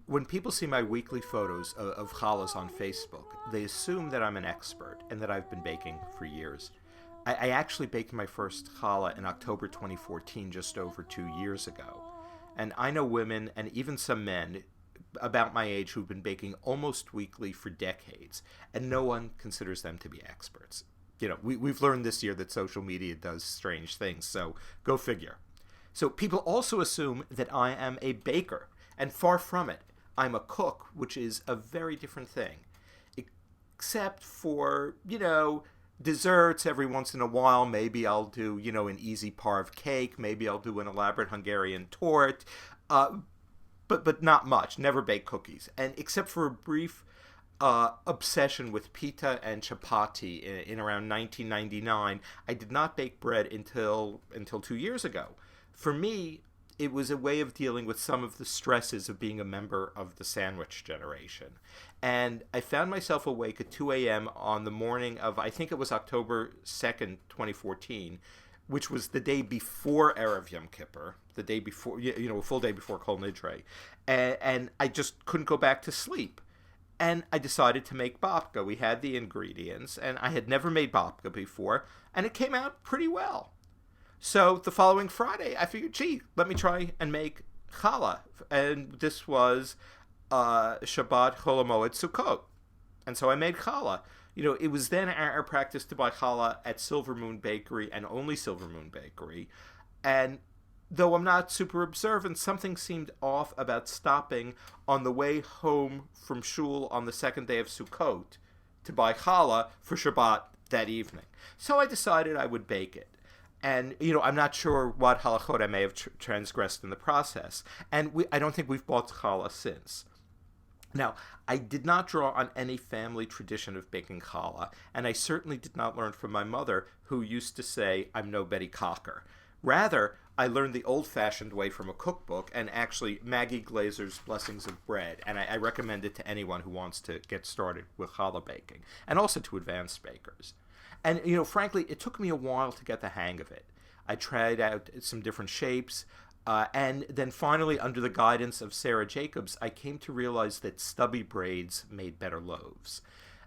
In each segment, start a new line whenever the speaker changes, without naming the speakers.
when people see my weekly photos of challahs on Facebook, they assume that I'm an expert and that I've been baking for years. I actually baked my first challah in October 2014, just over 2 years ago. And I know women and even some men about my age who've been baking almost weekly for decades, and no one considers them to be experts. We've learned this year that social media does strange things, so go figure. So people also assume that I am a baker, and far from it. I'm a cook, which is a very different thing. Except for, desserts every once in a while. Maybe I'll do, an easy parve cake. Maybe I'll do an elaborate Hungarian torte. But not much. Never bake cookies. And except for a brief obsession with pita and chapati in around 1999, I did not bake bread until 2 years ago. For me, it was a way of dealing with some of the stresses of being a member of the sandwich generation. And I found myself awake at 2 a.m. on the morning of, I think it was October 2nd, 2014, which was the day before Erev Yom Kippur, the day before, a full day before Kol Nidre. And I just couldn't go back to sleep. And I decided to make babka. We had the ingredients, and I had never made babka before, and it came out pretty well. So the following Friday, I figured, let me try and make challah. And this was Shabbat Chol Hamoed Sukkot. And so I made challah. It was then our practice to buy challah at Silver Moon Bakery and only Silver Moon Bakery. And though I'm not super observant, something seemed off about stopping on the way home from shul on the second day of Sukkot to buy challah for Shabbat that evening. So I decided I would bake it. And, I'm not sure what halachot I may have transgressed in the process. And I don't think we've bought challah since. Now, I did not draw on any family tradition of baking challah, and I certainly did not learn from my mother, who used to say, I'm no Betty Cocker. Rather, I learned the old-fashioned way from a cookbook, and actually Maggie Glazer's Blessings of Bread, and I recommend it to anyone who wants to get started with challah baking, and also to advanced bakers. And, frankly, it took me a while to get the hang of it. I tried out some different shapes, and then finally, under the guidance of Sarah Jacobs, I came to realize that stubby braids made better loaves.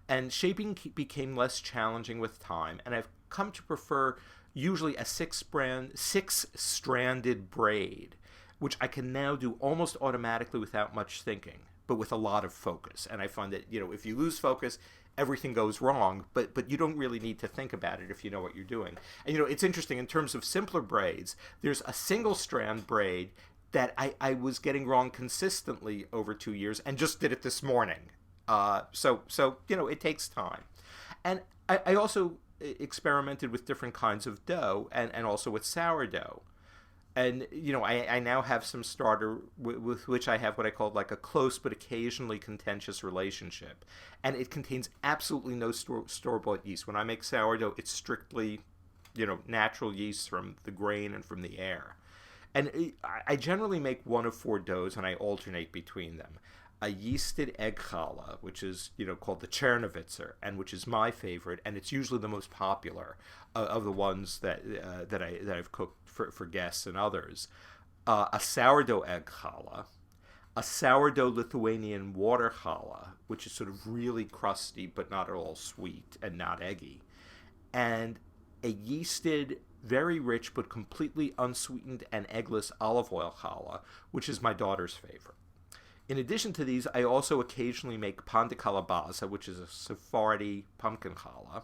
And shaping became less challenging with time, and I've come to prefer usually a six-stranded braid, which I can now do almost automatically without much thinking, but with a lot of focus. And I find that, if you lose focus, everything goes wrong, but you don't really need to think about it if you know what you're doing. And, it's interesting, in terms of simpler braids, there's a single-strand braid that I was getting wrong consistently over 2 years and just did it this morning. So it takes time. And I also experimented with different kinds of dough and also with sourdough. And, I now have some starter with which I have what I call like a close but occasionally contentious relationship. And it contains absolutely no store-bought yeast. When I make sourdough, it's strictly, natural yeast from the grain and from the air. And I generally make one of four doughs, and I alternate between them. A yeasted egg challah, which is, called the Chernowitzer, and which is my favorite, and it's usually the most popular of the ones that I've cooked for guests and others. A sourdough egg challah, a sourdough Lithuanian water challah, which is sort of really crusty but not at all sweet and not eggy, and a yeasted, very rich but completely unsweetened and eggless olive oil challah, which is my daughter's favorite. In addition to these, I also occasionally make pan de calabaza, which is a Sephardi pumpkin challah,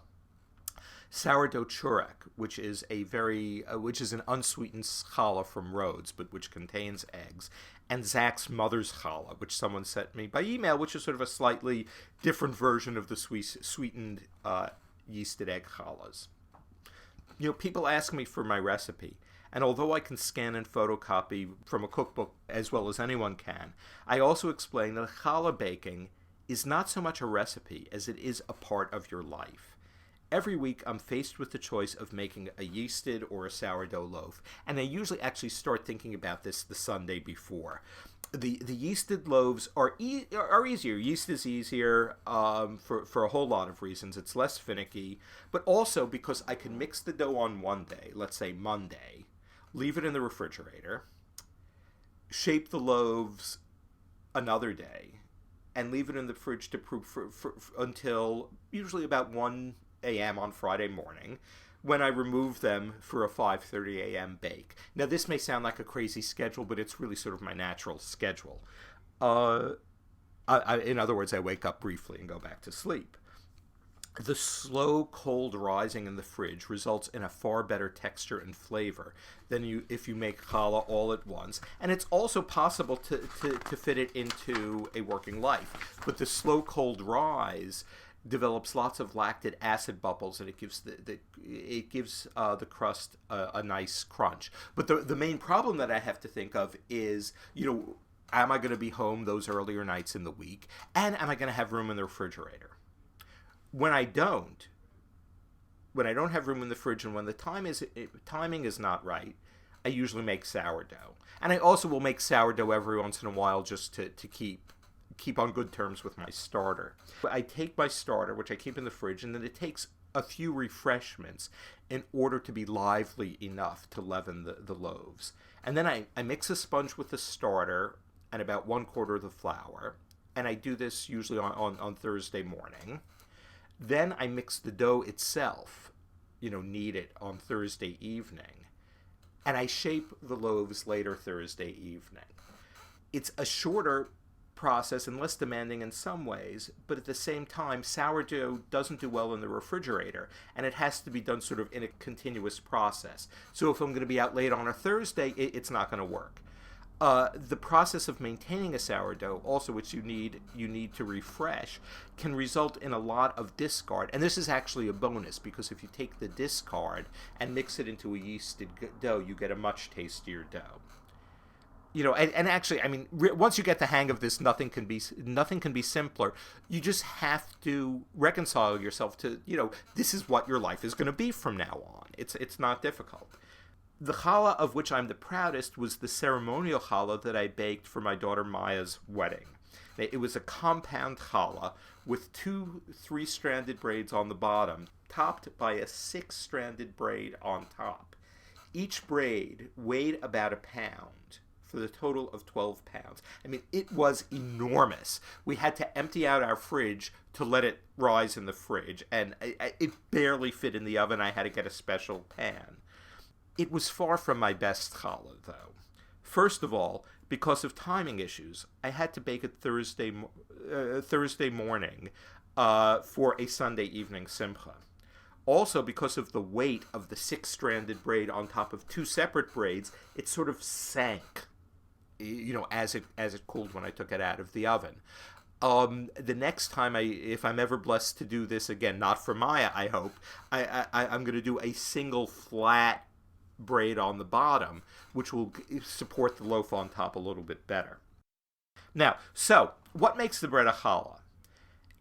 sourdough churek, which is an unsweetened challah from Rhodes, but which contains eggs, and Zach's mother's challah, which someone sent me by email, which is sort of a slightly different version of the sweetened yeasted egg challahs. People ask me for my recipe. And although I can scan and photocopy from a cookbook as well as anyone can, I also explain that challah baking is not so much a recipe as it is a part of your life. Every week I'm faced with the choice of making a yeasted or a sourdough loaf, and I usually actually start thinking about this the Sunday before. The yeasted loaves are easier. Yeast is easier for a whole lot of reasons. It's less finicky, but also because I can mix the dough on one day, let's say Monday, leave it in the refrigerator, shape the loaves another day and leave it in the fridge to proof until usually about 1 a.m. on Friday morning, when I remove them for a 5:30 a.m. bake. Now, this may sound like a crazy schedule, but it's really sort of my natural schedule. In other words, I wake up briefly and go back to sleep. The slow, cold rising in the fridge results in a far better texture and flavor than if you make challah all at once. And it's also possible to fit it into a working life. But the slow, cold rise develops lots of lactic acid bubbles, and it gives the crust a nice crunch. But the main problem that I have to think of is, am I going to be home those earlier nights in the week? And am I going to have room in the refrigerator? When I don't have room in the fridge, and when the timing is not right, I usually make sourdough. And I also will make sourdough every once in a while just to keep on good terms with my starter. I take my starter, which I keep in the fridge, and then it takes a few refreshments in order to be lively enough to leaven the loaves. And then I mix a sponge with the starter and about 1/4 of the flour, and I do this usually on Thursday morning. Then I mix the dough itself, knead it on Thursday evening, and I shape the loaves later Thursday evening. It's a shorter process and less demanding in some ways, but at the same time, sourdough doesn't do well in the refrigerator, and it has to be done sort of in a continuous process. So if I'm going to be out late on a Thursday, it's not going to work. The process of maintaining a sourdough, also, which you need to refresh, can result in a lot of discard. And this is actually a bonus, because if you take the discard and mix it into a yeasted dough, you get a much tastier dough. And actually, I mean, once you get the hang of this, nothing can be simpler. You just have to reconcile yourself to, this is what your life is going to be from now on. It's not difficult. The challah of which I'm the proudest was the ceremonial challah that I baked for my daughter Maya's wedding. It was a compound challah with 2 3-stranded braids on the bottom, topped by a 6-stranded braid on top. Each braid weighed about a pound, for the total of 12 pounds. I mean, it was enormous. We had to empty out our fridge to let it rise in the fridge, and it barely fit in the oven. I had to get a special pan. It was far from my best challah, though. First of all, because of timing issues, I had to bake it Thursday morning for a Sunday evening simcha. Also, because of the weight of the 6-stranded braid on top of 2 separate braids, it sort of sank, as it cooled when I took it out of the oven. The next time, if I'm ever blessed to do this again, not for Maya, I hope, I'm going to do a single flat braid on the bottom, which will support the loaf on top a little bit better. Now, so what makes the bread a challah?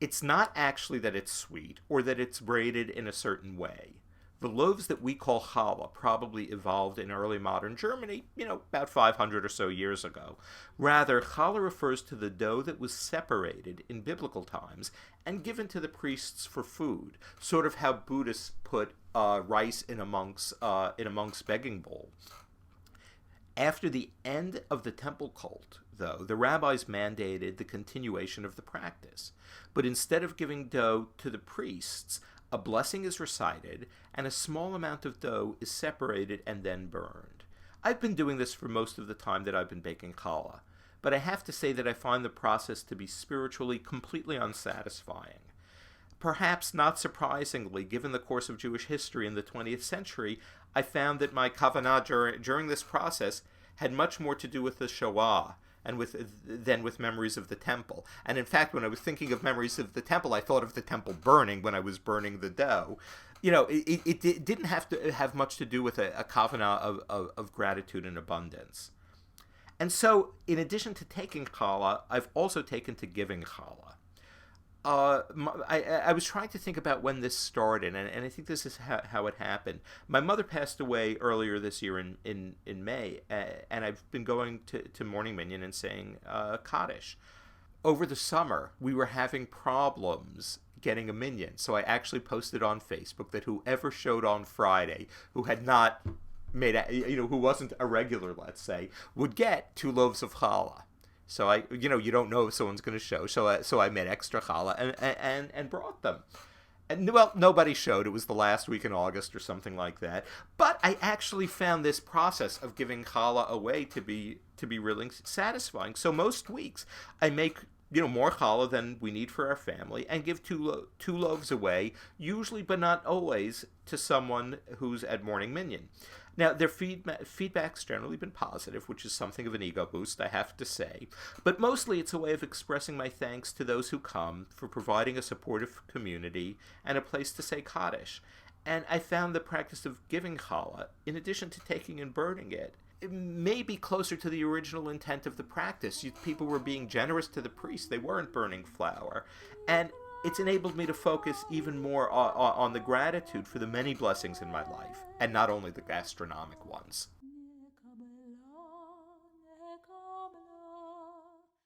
It's not actually that it's sweet or that it's braided in a certain way. The loaves that we call challah probably evolved in early modern Germany, about 500 or so years ago. Rather, challah refers to the dough that was separated in biblical times and given to the priests for food, sort of how Buddhists put rice in a monk's begging bowl. After the end of the temple cult, though, the rabbis mandated the continuation of the practice. But instead of giving dough to the priests, a blessing is recited, and a small amount of dough is separated and then burned. I've been doing this for most of the time that I've been baking challah, but I have to say that I find the process to be spiritually completely unsatisfying. Perhaps not surprisingly, given the course of Jewish history in the 20th century, I found that my kavanah during this process had much more to do with the Shoah than with memories of the temple. And in fact, when I was thinking of memories of the temple, I thought of the temple burning when I was burning the dough. It didn't have to have much to do with a kavanah of gratitude and abundance. And so, in addition to taking challah, I've also taken to giving challah. I was trying to think about when this started, and I think this is how it happened. My mother passed away earlier this year in May, and I've been going to Morning Minyan and saying Kaddish. Over the summer, we were having problems getting a minyan, so I actually posted on Facebook that whoever showed on Friday, who had not who wasn't a regular, let's say, would get 2 loaves of challah. So you don't know if someone's going to show. So I made extra challah and brought them. And, well, nobody showed. It was the last week in August or something like that. But I actually found this process of giving challah away to be really satisfying. So most weeks I make more challah than we need for our family, and give two loaves away, usually but not always, to someone who's at morning minyan. Now, their feedback's generally been positive, which is something of an ego boost, I have to say. But mostly it's a way of expressing my thanks to those who come for providing a supportive community and a place to say Kaddish. And I found the practice of giving challah, in addition to taking and burning it may be closer to the original intent of the practice. People were being generous to the priest. They weren't burning flour. And it's enabled me to focus even more on the gratitude for the many blessings in my life, and not only the gastronomic ones.